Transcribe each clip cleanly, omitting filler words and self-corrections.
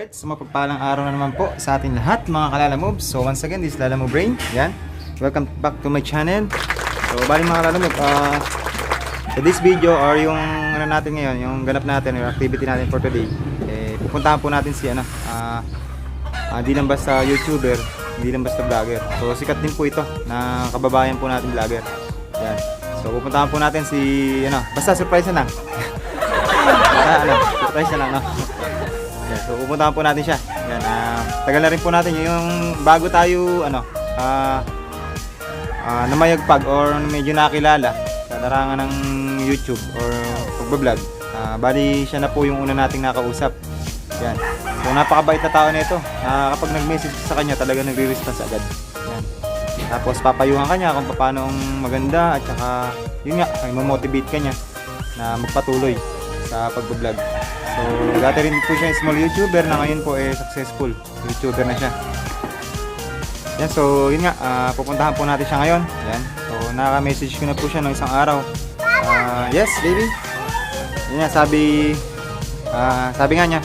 Alright, so mapagpalang araw na naman po sa ating lahat mga kalalamoves. So once again, this is Lalamove Brain. Yan. Welcome back to my channel. So bali mga kalalamoves, so this video or yung ano natin ngayon, yung ganap natin, yung activity natin for today, pupuntahan po natin si di lang basta YouTuber, hindi lang basta vlogger. So sikat din po ito na kababayan po natin vlogger. Yan. So pupuntahan po natin si basta surprise na lang. Surprise na lang, no? Yan, so pupuntahan po natin siya. Yan, tagal na rin po natin yung bago tayo namayagpag or medyo nakilala sa larangan ng YouTube or pagbablog. Bali siya na po yung una nating nakausap. Yan. So napakabait na tao nito. Kapag nag-message sa kanya, talaga nagre-response agad. Yan. Tapos papayuhan kanya kung paano ang maganda at saka yun nga, ay motivate kanya na magpatuloy sa pagbablog. So, dati rin po siya small YouTuber na ngayon po successful YouTuber na siya. Yan, so yun nga, pupuntahan po natin siya ngayon. Yan, so naka-message ko na po siya ng isang araw. Yes, baby. Yan nga, sabi nga niya,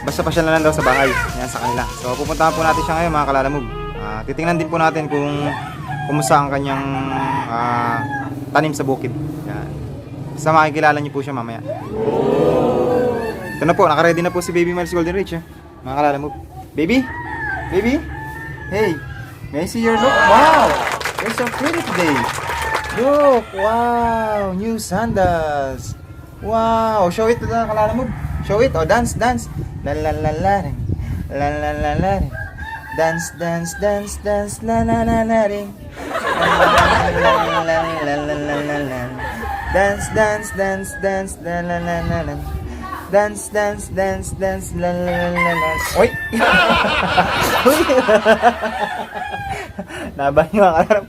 basta pa siya na lang daw sa bahay. Yan, sa kanila. So, pupuntahan po natin siya ngayon mga kalalamove. Titingnan din po natin kung kumusta ang kanyang tanim sa bukid. Yan. Basta makikilala niyo po siya mamaya. Ito na po, naka-ready na po si Baby Miles Golden Reach, mga kalalamove. Baby? Baby? Hey, may I see your look? Wow! You're so pretty today. Look! Wow! New sandals. Wow! Show it to the kalalamove. Show it. Oh, dance, dance. La la la la. La la la la. Dance, dance, dance, dance. La la la la. La la la la. Dance, dance, dance, dance. La la la la. Dance, dance, dance, dance, la la la la. Oy! Naban yung mga kalarap.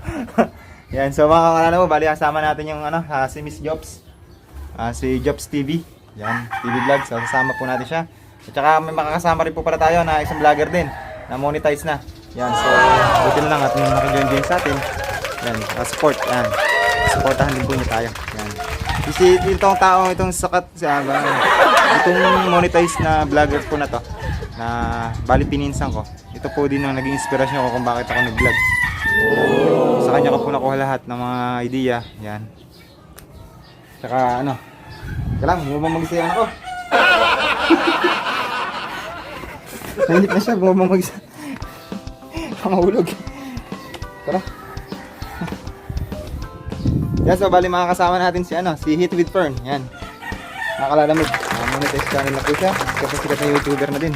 Yan, so mga kalarap mo, bali kasama natin yung si Miss Jobs. Si Jobs TV. Yan, TV vlog. So kasama po natin siya. At saka may makakasama rin po pala tayo na isang vlogger din na monetize na. Yan, so buti na lang at may makijoin sa atin. Yan, support. Yan. Supportahan din po niyo tayo. Yan. Kasi itong taong itong sakat itong monetize na vlogger po na to na bali pininsan ko. Ito po din ang naging inspirasyon ko kung bakit ako nag-vlog. Sa kanya ko po nakuha lahat ng mga idea. Yan. Tsaka kailang bumabang mag-isa ako. Nainip na siya, bumabang mag-isa. Mahulog. Tara. Yan, so bali makakasama natin si Hit with Fern. Yan. Nakakalalamig. Monetize channel na po siya. Kasi sikat na YouTuber na din.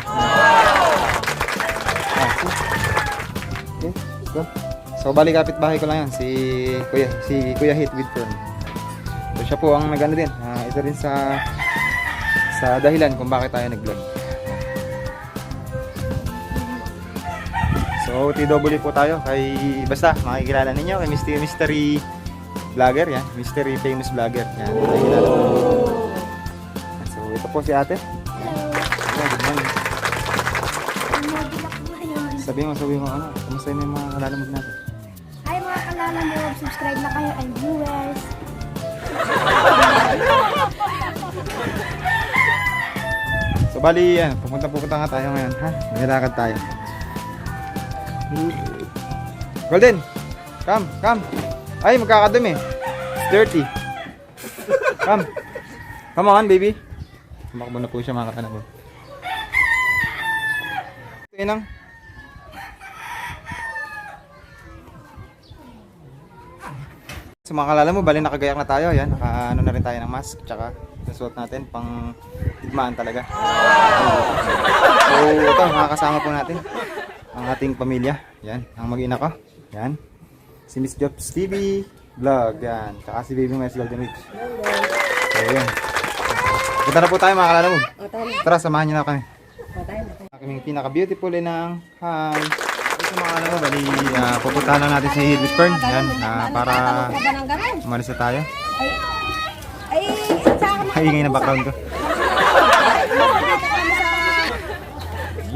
Okay, let's go. So bali kapitbahay ko lang yan. Si Kuya Hit with Fern. So siya po ang nagano din. Isa rin sa dahilan kung bakit tayo nag-vlog. So TW po tayo kay basta makikilala ninyo kay Mystery Vlogger, yan. Mystery famous vlogger. Yan, nakikilala po. So, ito po si ate. Good morning. Sabihin mo, kamusta yung mga kalalamog natin? Hi mga kalalamog, subscribe na kayo and viewers. So, bali, yan. Pupunta nga tayo ngayon, ha? Nilakad tayo. Golden! Come! Ay, magkakadumi. It's dirty. Come on, baby. Tumakbo na po siya mga katanabog. Ito yun lang. So mga kalala mo, bali nakagayak na tayo. Yan, naka na rin tayo ng mask. Tsaka nasuot natin pang tigmaan talaga. So ito, makakasama po natin ang ating pamilya. Yan, ang mag-ina ko. Yan. Si Miss Jobs TV vlog, yan. Tsaka si Baby Miles Golden Reach. So, yan. Punta na po tayo mga kalala mo. Tara, samahan nyo na kami. Kaming pinaka-beautiful ng hi. Ito mga kalala mo, bali, pupuntahan lang natin si Hit Fern. Yan, para umalis na tayo. Ay, ingay na background ko.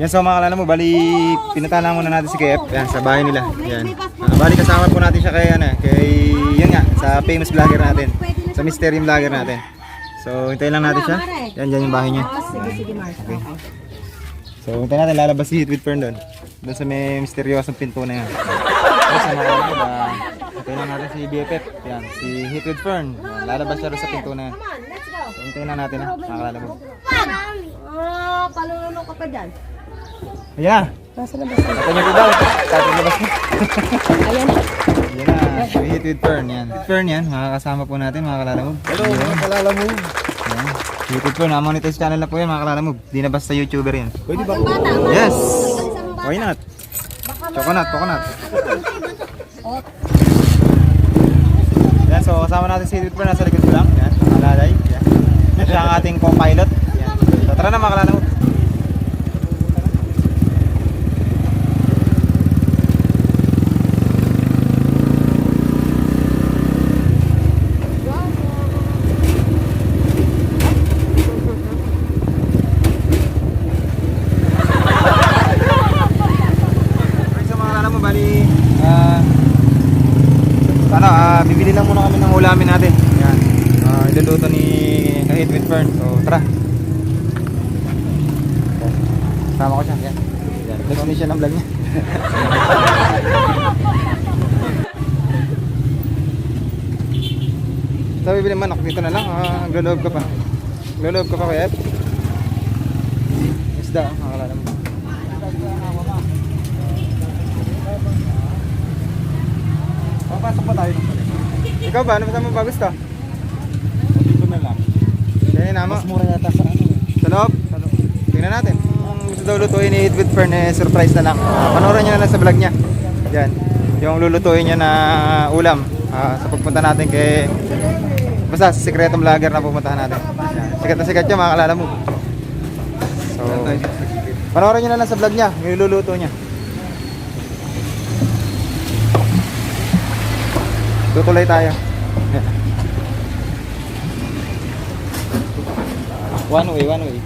Yan, so mga kalala mo, bali, pinuntahan lang muna natin si KF. Yan, sa bahay nila. Yan. Bali kasama po natin siya kay yun nga, sa famous vlogger natin, sa mystery vlogger natin. So hintayin lang natin siya. Yan yung bahay niya. Sige, Mars. Okay. So, hintayin natin, lalabas si Hit with Fern doon. Doon sa may misteryosong pinto na yan. So, sa mga ano, hintayin lang natin si BFF. Yan, si Hit with Fern. Yan, lalabas siya doon sa pinto na yan. So, hintayin na natin ha, nakakalala mo. Palulunok ka pa dyan. Ayan na! Nasa labas. Ito niyo po ba? Tatong labas mo. Ayan. Ayan na, si Hit with Fern yan. Fern yan, makakasama po natin mga kalala mo. Hello, mga kalala mo. Yan. Hit with Fern, na-monetize channel na po yan mga kalala mo. Di na basta YouTuber yan. Pwede ba? Yes! Why not? Coconut, coconut. Yan, so kasama natin si Hit with Fern, nasa likod ko lang. Yan, nakalalay. Yan. Siya ang ating co-pilot. Yan. So tara na mga kalala mo. Bibili lang muna kami ng ulamin natin. Yan. Iluluto ni Hit with Fern. So, tara. Sama ko siya. Yan. Nag-finish siya ng vlog niya. So, bibili manok. Dito na lang. Luloob ka pa. Luloob ka pa kaya. Isda. Makalala mo. Papasok pa tayo. Ikaw ba? Ano ba gusto? Dito na lang. Yan na mo. Mas mura yata sa ano. Sa loob? Sa loob. Tingnan natin. Ang gusto daw lutuin ni Hit with Fern, surprise na lang. Panoorin nyo na lang sa vlog niya. Yan. Yung lulutuin niya na ulam. Sa pagpunta natin kay... Basta, sikretong vlogger na pupuntahan natin. Yan. Sikat na sikat siya, mga kalala mo. So, panoorin nyo na lang sa vlog niya. Yung luluto niya. Tutuloy tayo. One way, one way.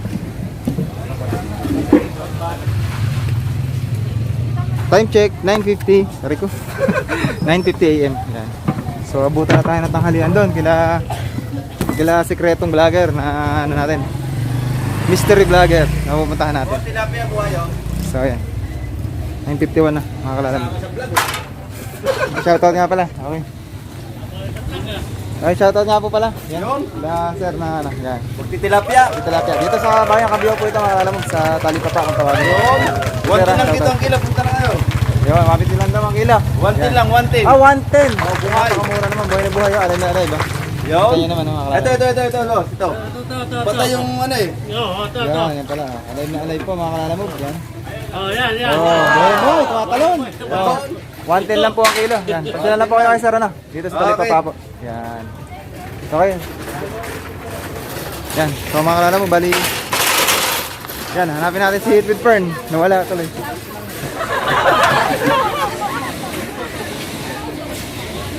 Time check, 9:50. Sorry ko. 9:50 AM. Yan. So, abutan na tayo ng tanghalian doon. Kila sikretong vlogger na ano natin. Mystery vlogger na pupuntahan natin. So, ayan. 9:51 na, mga kalala mo. Shoutout nga pala. Okay. Ay, shoutout nga po pala. Yan. Sir na ano. Yan. Tilapia. Tilapia. Dito sa Bayang Kabyo po ito, mga alam mo, sa Talipapa kung tawagin. One tin lang dito ang kilo. Punta na kayo. Yun, mapit lang daw ang kila. One tin lang, one tin. 110. Oh, buhay. Napakamura naman. Buhay na buhay. Alay na alay ba? Yun. Ito yun naman, mga kalala. Ito. Ito. Patay yung ano eh. Yan, yan pala. Alay na alay po, mga kalala mo. Yan. Oh, yan. Oh, buhay boy. Tumatalon. Oh. 110 lang po ang kilo. Yan. Pasila lang po kayo kay Sir ano. Dito sa Talipapa po. Yan. Okay. Yan. So mga kalala mo, bali. Yan, hanapin natin si Hit with Fern. Nawala tuloy.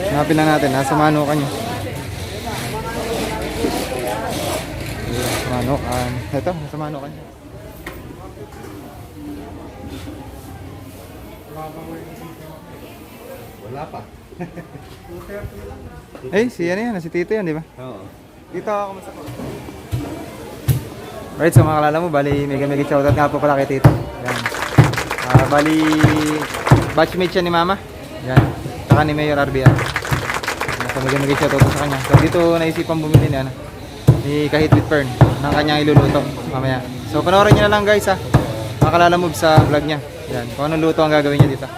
Hanapin lang natin. Nasa Manukan niya. Manukan. Ito, nasa Manukan niya. Wala pa. Si ano yan, si Tito yan, di ba? Oo. Tito, kumusta po? Alright, so mga kalala mo, bali mega shoutout nga po pala kay Tito. Yan. Bali, batchmate siya ni Mama. Yan. Saka ni Mayor RBR. So mega shoutout sa kanya. So dito naisipan bumili na ni Hit with Fern ng kanyang iluluto mamaya. So panoorin nyo na lang guys ha. Mga kalala mo sa vlog niya. Yan. Kung anong luto ang gagawin niya dito.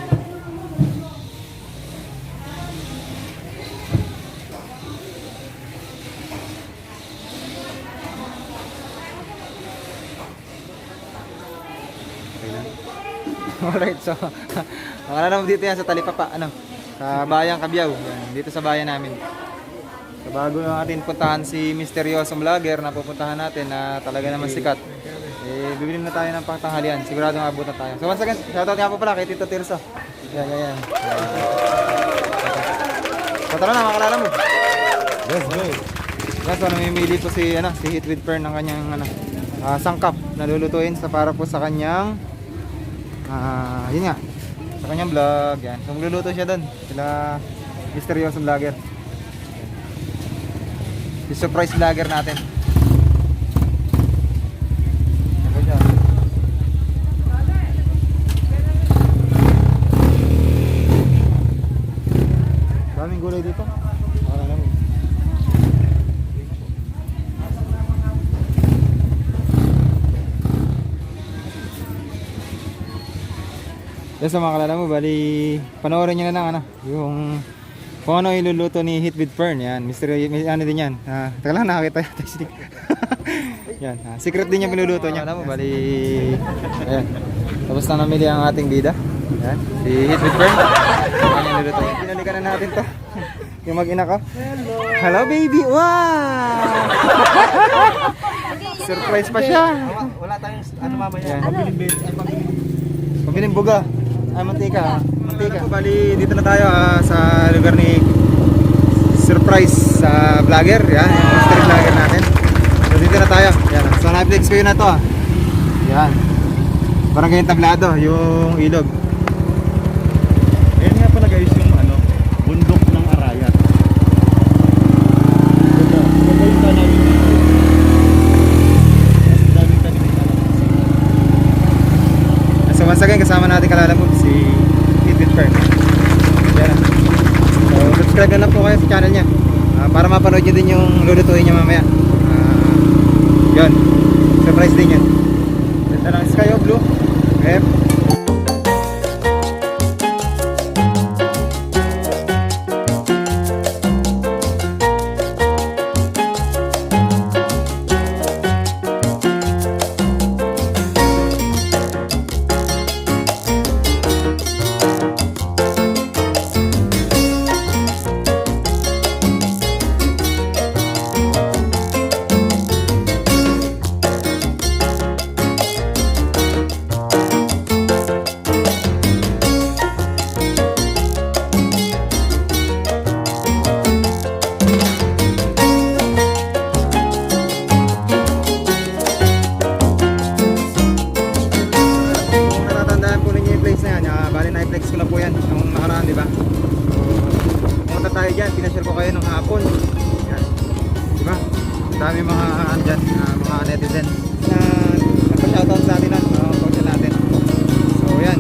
Alright, so makala naman dito yan sa Talipapa, ano, sa Bayang Kabyaw, yan, dito sa bayan namin. So bago natin puntahan si misteryosong vlogger na pupuntahan natin na talaga naman sikat, bibili na tayo ng pangtanghalian, siguradong abutan tayo. So once again, shoutout nga po pala kay Tito Tirso. Yan. So tara na, makalala mo. Let's go. Yan, so namimili po si Hit with Fern ng kanyang sangkap na lulutuin para po sa kanyang yun nga, sa kanyang vlog. Yan. So magluluto siya doon. Sila misteryosong vlogger. Si surprise vlogger natin. Ano siya? Yes, sa mga kalala mo, bali, panoorin nyo na lang, ano, yung kung ano iluluto ni Hit with Fern. Yan, mystery, may ano din yan. Teka lang, nakakita yata yung stick. Yan, secret din yung pinuluto niya. Alam mo, bali, ayan. Tapos na namili ang ating bida. Yan, si Hit with Fern. Ano yung niluto niya. Pinalikan na natin to. Yung mag-ina ko. Hello, baby! Wow! Surprise pa siya. Wala tayong ano mamaya. Yan. Pabiling buga. Ay, mantika. Mantika. Bali, dito na tayo sa lugar ni Surprise sa vlogger. Yan, yung mystery vlogger natin. So, dito na tayo. Yan. So, na-flex ko yun na to. Yan. Parang ganyan tablado, yung ilog. Ayan nga pala guys yung ano, bundok ng Arayat. Ito yung tanawin dito. Mas daming tanim ng kalamansi. So, once again, kasama natin kalalamog si Hit with Fern. Yan. So, subscribe na lang po kayo sa channel niya. Para mapanood nyo din yung lulutuin niya mamaya. Yun. Surprise din yan. Ganda ng sky o blue. Okay. Kung natatandaan po ninyo yung place na yan, bali na-flex ko na po yan nung nakaraan, di ba? So, pumunta tayo dyan, pinashare ko kayo nung hapon. Yan. Di ba? Ang dami mga andyan, mga netizen na nagpa-shoutout sa atin nun, pausan natin. So yan,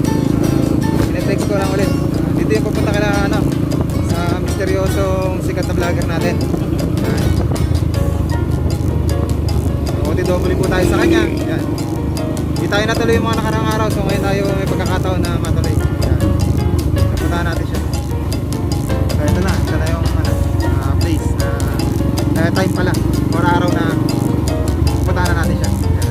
pinaflex ko lang ulit. Dito yung pupunta ka na, ano, sa misteryosong sikat na vlogger natin. Yan. So, double po tayo sa kanya. Yan. Hindi tayo natuloy yung mga nakarang araw, so ngayon tayo may pagkakataon na matuloy. Yan. Napuntahan natin siya. So ito na yung ano, place na time pala, or araw na pupuntahan na natin siya. Yan.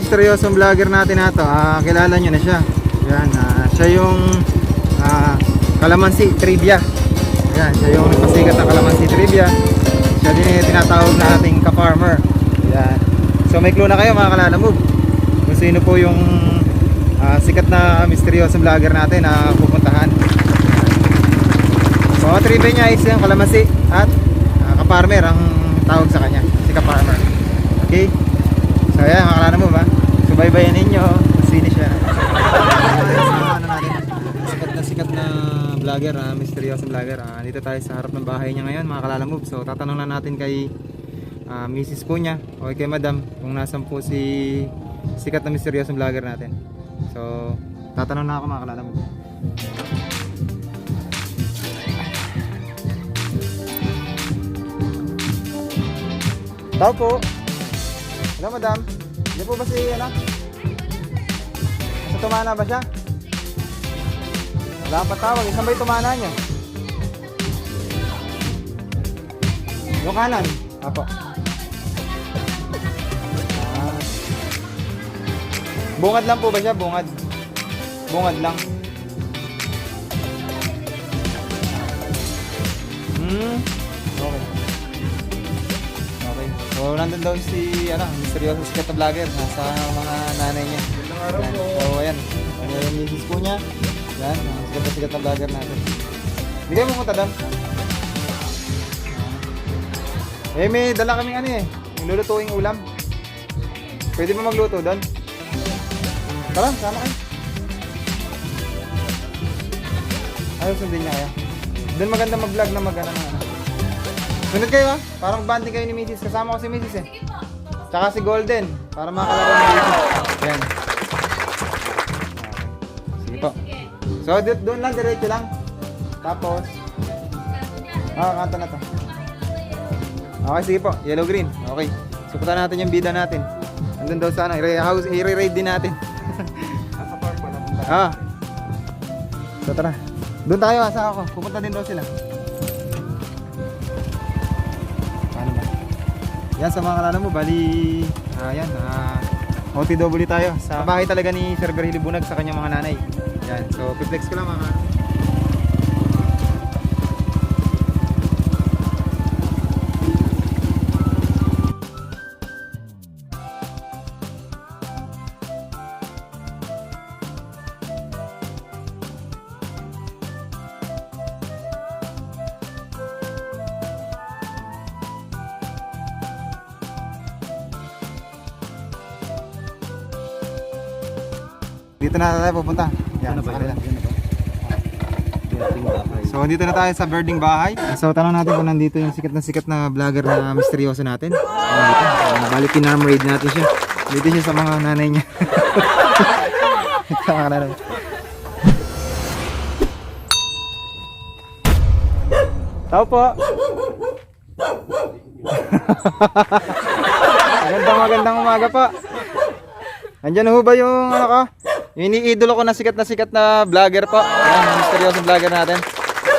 Misteryosong vlogger natin na to, kilala nyo na siya. Yan, siya yung Kalamansi Trivia. Yan, siya yung pasikat na Kalamansi Trivia. Siya din yung tinatawag na ating ka-farmer. Yan. So may clue na kayo mga kalalamog kung sino po yung sikat na misteryosong vlogger natin na pupuntahan. So ang trivia niya is yung Kalamansi at ka-farmer ang tawag sa kanya, si ka-farmer. Okay? So ayan mga kalalamog ba? Subaybayan ninyo sino siya. Ano natin, sikat na vlogger, misteryosong vlogger. Dito tayo sa harap ng bahay niya ngayon mga kalalamog. So tatanong na natin kay Mrs. po niya o kay Madam kung nasan po si sikat na misteryosong vlogger natin. So tatanong na ako mga kalalamog. Tao po. Hello Madam. Hindi po ba si ano? Nasa tumana ba siya? Wala pa tawag. Isang ba yung tumana niya? Yung kanan? Apo. Bungad lang po ba siya? Bungad. Bungad lang. Okay. Okay. So, nandun daw si, misteryoso sikat na vlogger. Nasa mga nanay niya. Yan. So, ayan. Ano yung misis po niya. Yan. Sikat na vlogger natin. Hindi kayo pumunta doon? So, Eh, may dala kaming ano eh. Yung lulutuing ulam. Pwede mo magluto doon? Tara, sama kayo. Ayaw sundin niya kaya. Doon maganda mag-vlog na mag-ano na ano. Sunod kayo ha? Parang banding kayo ni Mrs. Kasama ko si Mrs. eh. Tsaka si Golden. Para makalaro ng Mrs. Yan. Sige po. So doon lang, diretso lang. Tapos kanto na to. Okay, sige po. Yellow green. Okay. Sukutan natin yung bida natin. Andun daw sana. I-re-raid din natin. So tara. Doon tayo, asa ako. Pupunta din daw sila. Paano ba? Yan, sa mga kalala mo, bali yan, OTW tayo. Sa bahay talaga ni Sir Berhili Bunag sa kanyang mga nanay. Yan, so piplex ko lang mga. Dito na tayo pupunta. Yan, sa kanila. So dito na tayo sa birding bahay. So tanong natin kung nandito yung sikat na vlogger na misteryoso natin. Bali pinarm-raid natin siya. Dito siya sa mga nanay niya. Sa mga nanay. Tao po. Magandang umaga po. Andiyan ho ba yung ano ka? Yung iniidolo ko na sikat na vlogger po. Yan, misteryosong vlogger natin.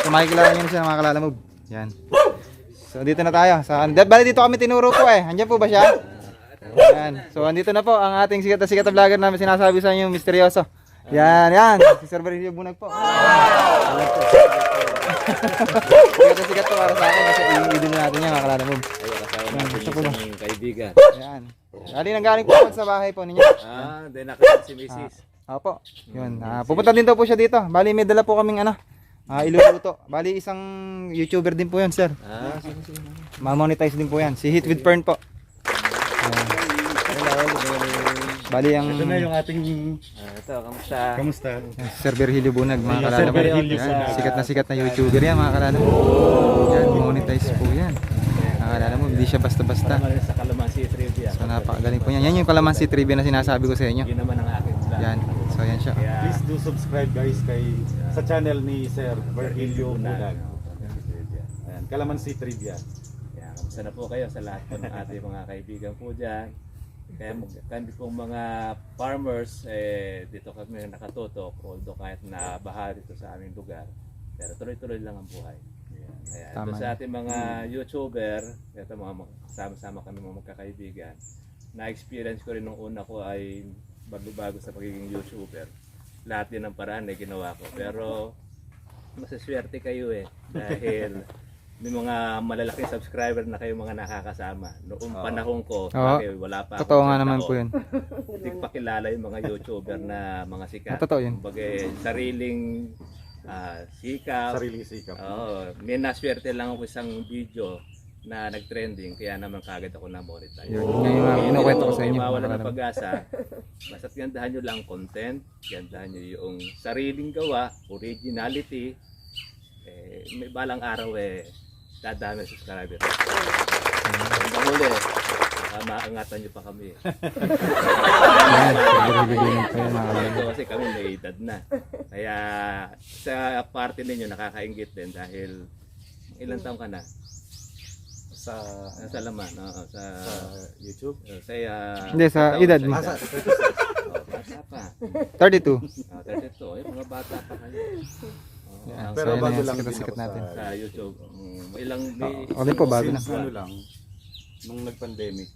So makikilala nyo na siya, mga kalala mo. Yan. So dito na tayo. Bali dito kami tinuro po eh. Andiyan po ba siya? Yan. So andito na po ang ating sikat na vlogger namin sinasabi sa inyo, misteryoso. Yan. Si Sir Berhili Bunag po. Sikat po para sa akin kasi iniidolo natin yan, mga kalala mo. Gusto ko ng kaibigan. Yan. Galing po sa bahay po ninyo. Then nakita si Mrs. Opo. Yun. Pupunta din daw po siya dito. Bali may dala po kaming iluluto. Bali isang YouTuber din po 'yan, sir. Sige. Ma-monetize din po 'yan. Si Hit with Fern po. Bali ang Ito na yung ating Ito, kamusta? kamusta? Sir Berhili Bunag, mga kalala Sir mo. Berhili Yan, Bunag. sikat na YouTuber yan, mga kalala mo. Yan, monetize po yan. Mga kalala mo, hindi siya basta-basta. Sa Calamansi Trivia. So napakagaling po yan. Yan yung Calamansi Trivia na sinasabi ko sa inyo. Yun naman ang akin plan. Yan. So yan siya. Kaya, Please do subscribe guys sa channel ni Sir Berhilio Bunag. Ayan, Calamansi Trivia. kaya kamusta na po kayo sa lahat po ng ating mga kaibigan po dyan. Kaya kami pong mga farmers, dito kami nakatutok. Although kahit na baha dito sa aming lugar, pero tuloy-tuloy lang ang buhay. Kaya Tama. ito sa ating mga YouTuber, ito mga sama-sama kami mga magkakaibigan. Na-experience ko rin nung una ko ay bago-bago sa pagiging YouTuber. Lahat din ng paraan ay ginawa ko. Pero masaswerte kayo dahil may mga malalaking subscriber na kayo mga nakakasama. Noong panahon ko, wala pa Totoo nga isang naman taon. po yun. Hindi ko pa kilala yung mga YouTuber na mga sikat. Totoo yun. Kumbaga, sariling sikap. Sariling sikap. May naswerte lang ako isang video na nag-trending, kaya naman kagad ako na-monetize. Yun yung mga kinukwento ko sa inyo. May mawala mga ng kalala mo. pag-asa. Basta't gandahan nyo lang content, gandahan nyo yung sariling gawa, originality, may balang araw dadami sa subscriber. Hanggang huli, maangatan nyo pa kami. Yan, Sir Berhili Bunag po yan, mga kalala mo. Ito kasi kami may edad na. Kaya sa party ninyo nakakaingit din dahil ilang taong ka na? Sa laman, sa YouTube. Hindi, sa edad mo. Bata pa. 32. 32, mga bata pa kayo. Yan, Pero so yun bago na lang yung din sikat ako natin. Sa YouTube. Ilang Okay po, bago na. Since ano lang, nung nag-pandemic.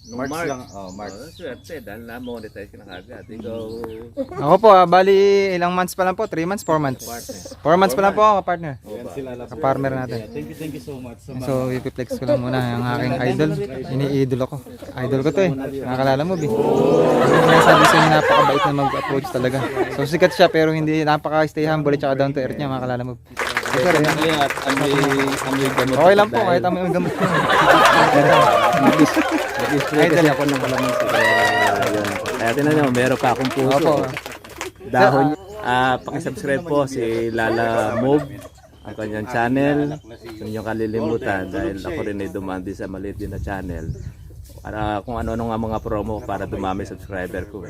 Nung March lang, March. Swerte, dahil na-monetize ka na kagad. Ikaw, Ako po, bali ilang months pa lang po? 3 months? 4 months? partner. 4 months pa lang po ako, partner. Yan sila last. Ka-farmer natin. Thank you so much. So, ipiplex ko lang muna yung aking idol. Iniidol ako. Idol ko to Nakakalala mo, Bi. Sinasabi sa inyo, napakabait na mag-approach talaga. So, sikat siya pero hindi napaka-stay humble at saka down to earth niya, makakalala mo. sir. Ayan. Ano yan? Amoy gamot. Okay lang po, kahit amoy ang gamot. Nag-spray kasi ako ng kalamansi. Kaya tinan nyo, meron pa akong puso. Opo. Dahon. Pakisubscribe po si Lala Move, ang kanyang channel. Huwag niyong kalilimutan dahil ako rin ay dumaan din sa maliit din na channel. Para kung ano-ano nga mga promo para dumami subscriber ko.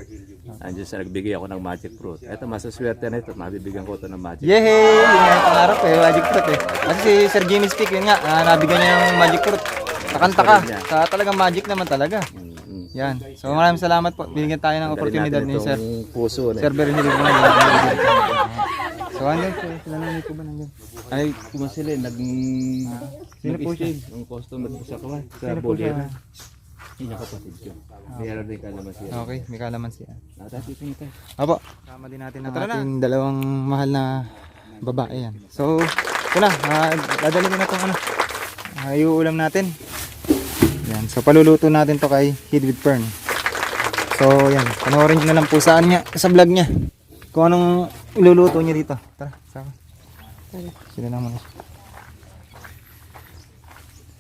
Andiyan sa nagbigay ako ng magic fruit. Ito, masaswerte na ito. Mabibigyan ko ito ng magic fruit. Yehey! Yun nga yung pangarap eh, magic fruit eh. Kasi si Sir Jimmy Speak, yun nga, nabigyan niya ng magic fruit. Nakanta ka, sa talagang magic naman talaga. Yan. So maraming salamat po. Binigyan tayo ng oportunidad ni Sir. Puso na. Sir Berhili po na. So andyan po, sila nanay po ba nandiyan? Ay, kung sila Sino po siya? Ang customer ko sa kaway. Sa Sino po siya? Bolera. Hindi ako kapatid ko. Meron din kalamansi. Okay, may kalamansi. Natatitin ito. Apo. Kasama din natin ang ating dalawang mahal na babae yan. So, ito na. Dadali ko na itong ano. Iuulam natin. Yan. So, paluluto natin to kay Hid with Fern. So, yan. Panoorin nyo na lang po saan niya, sa vlog niya. Kung anong iluluto niya dito. Tara, sama. Sila lang muna.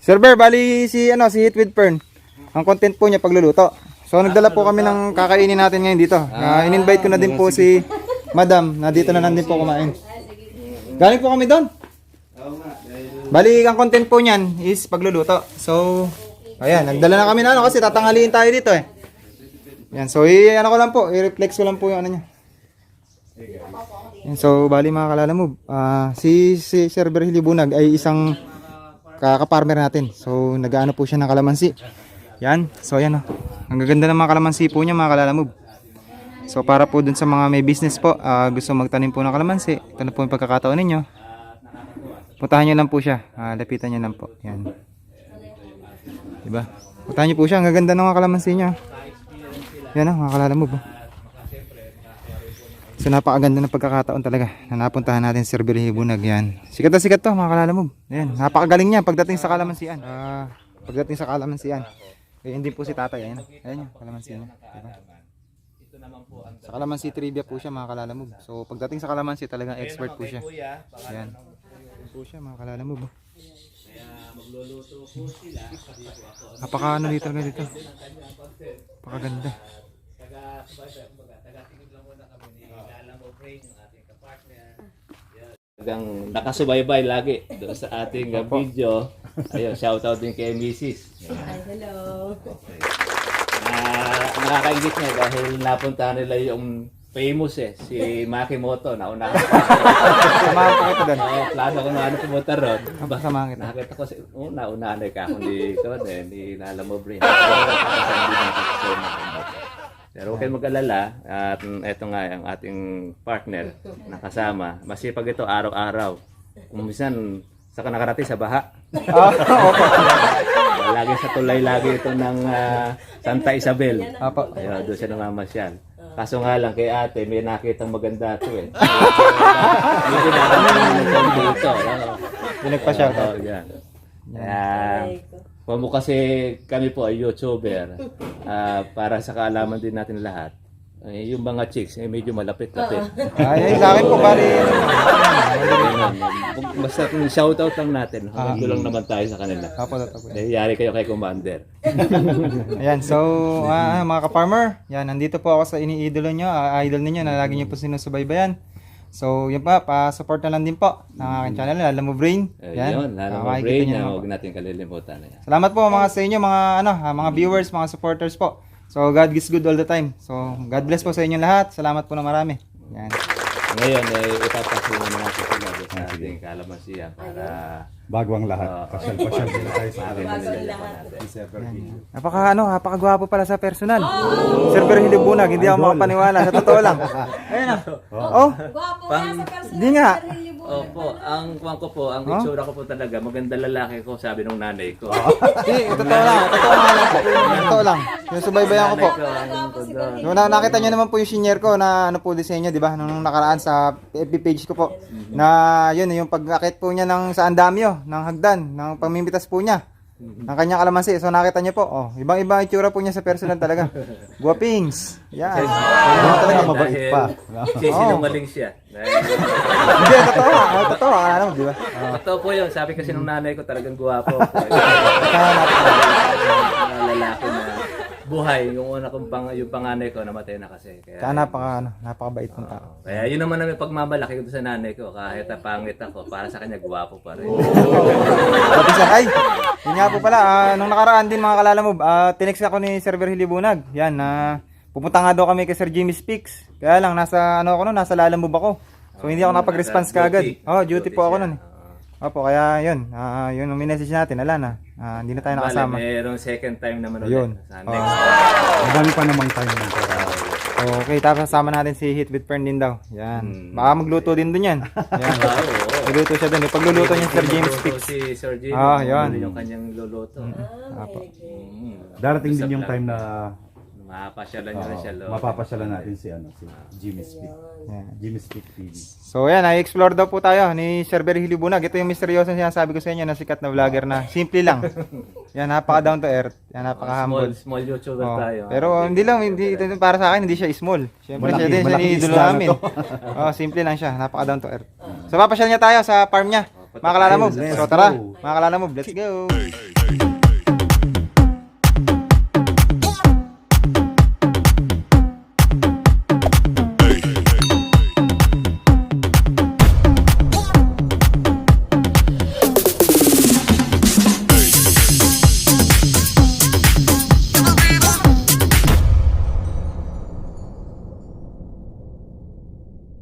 Sir Ber, bali si Hid with Fern. Ang content po niya pagluluto. So nagdala po kami ng kakainin natin ngayon dito. In-invite ko na din po si Madam na dito na lang din po kumain. Galing po kami doon. Bali ang content po niyan is pagluluto. So ayan, nagdala na kami na ano kasi tatanghaliin tayo dito eh. Yan, so ano ko lang po, i-reflex ko lang po yung ano niya. Yan, so bali mga kalalamove, si Sir Berhili Bunag ay isang kaka-farmer natin. So nag-aano po siya ng kalamansi. Yan, so yan o. Ang gaganda ng mga kalamansi po niya mga kalalamove. So para po dun sa mga may business po, gusto magtanim po ng kalamansi, ito na po yung pagkakataon ninyo. Puntahan nyo lang po siya, lapitan nyo lang po. Yan. Diba? Puntahan nyo po siya, ang gaganda ng mga kalamansi niya. Yan o, mga kalalamove. So napakaganda ng pagkakataon talaga na napuntahan natin si Sir Berhili Bunag. Yan. Sikat na sikat to mga kalalamove. Yan, napakagaling niya pagdating sa kalamansian. Pagdating sa kalamansian. Ayan din po si tatay. Ayan, ayan yung kalamansi niya. Diba? Sa kalamansi trivia po siya mga kalalamove. So pagdating sa kalamansi talagang expert po siya. Ayan. Ayan po siya mga kalalamove. Napaka ano dito talaga dito. Napakaganda. Hanggang nakasubaybay lagi doon sa ating video. Ayun, shoutout din kay Mrs. Hi, hello. Nakakaingit niya dahil napunta nila yung famous si Makimoto. Nauna Samahan po kita doon. plano ko na pumunta ron. Samahan kita. Nakita ko nauna ka ako ni Lala Move. Pero huwag kayong mag-alala at ito nga ang ating partner na kasama. Masipag ito araw-araw. Kung minsan saka nakarating sa baha. Lagi sa tulay lagi ito ng Santa Isabel. Ayun, doon siya namamasyal. Kaso nga lang kay ate, may nakitang maganda ito eh. Medyo nakakita dito. Pinagpa-shoutout. Yan. Kung mo kasi kami po ay YouTuber, para sa kaalaman din natin lahat, yung mga chicks, medyo malapit-lapit. Ay, sa akin po bali. Basta shoutout lang natin, hanggang lang naman tayo sa kanila. Yari kayo kay Commander. Ayan, so mga ka-farmer, yan, nandito po ako sa iniidolo nyo, idol ninyo na lagi nyo po sinusubaybayan. So, yun pa, support na lang din po ng aking channel, Lala Move Brain. Yan, Lala Move Brain, huwag natin kalilimutan. Salamat po mga sa inyo, mga viewers, mga supporters po. So, God is good all the time. So, God bless po sa inyo lahat. Salamat po na marami. Yan. Ngayon, ipapasunan na natin sila sa ating kalamansiya para Bago ang lahat. Pasyal-pasyal nila tayo sa akin. Napakagwapo pala sa personal. Sir Berhili Bunag, hindi ako makapaniwala. Sa totoo lang. Ayun na. Oh, Gwapo nga sa personal. di nga. Opo, ang kuwang ko po, ang itsura ko po talaga, maganda lalaki ko, sabi nung nanay ko. Totoo lang. Totoo lang. Yung subaybayan ko po. So, nakita nyo naman po yung senior ko na ano po disenyo, di ba? Nung nakaraan sa FB page ko po. Na yun, yung pag-akit po niya sa andamyo, ng hagdan, ng pamimitas po niya. Ang kanyang kalamansi. So nakita niyo po, oh, ibang-iba ang itsura po niya sa personal talaga. Guwapings. Yan. Ano talaga mabait Dahil pa. sinungaling siya. Dahil, Hindi, totoo. Totoo. Ano, di ba? totoo po yun. Sabi kasi nung nanay ko talagang guwapo. Lalaki na buhay. Yung una kong yung panganay ko namatay na kasi. Kaya napakabait ng tao. Kaya yun naman ang pagmamalaki ko sa nanay ko. Kahit pangit ako, para sa kanya guwapo pa rin. Sabi siya, ay, yun nga po pala, nung nakaraan din mga kalalamob, tinext ako ni Sir Virgilio Bunag. Yan, pupunta nga daw kami kay Sir Jimmy Speaks. Kaya lang, nasa Lalamove ako. So hindi ako napag-response kaagad. Oh, duty po ako nun. Opo, kaya yun, yun ang minessage natin, ala na. Hindi na tayo nakasama. Mayroong second time naman Yun. ulit. Sa next time. Madami pa namang time ng Okay, tapos kasama natin si Hit with Fern din daw. Yan. Baka magluto din dun yan. Yan. Magluto siya dun. Yung pagluluto niya Sir James Speaks. Si Sir James. Yun. Yung kanyang luluto. Apo. Darating din yung time na Mapasyalan nyo rin siya. mapapasyalan natin si Jimmy Speak. Yan. Jimmy Speak TV. So yan, i-explore daw po tayo ni Sir Virgilio Bunag. Ito yung misteryoso sinasabi ko sa inyo na sikat na vlogger na simple lang. Yan, napaka down to earth. Yan, napaka humble. Small YouTuber Oh, tayo. pero hindi ito para sa akin hindi siya small. Siyempre siya din siya Malaking ni idolo isla na namin. to. Simple lang siya, napaka down to earth. So papasyal niya tayo sa farm niya. Mga kalalamob. So tara, mga kalalamob, let's go.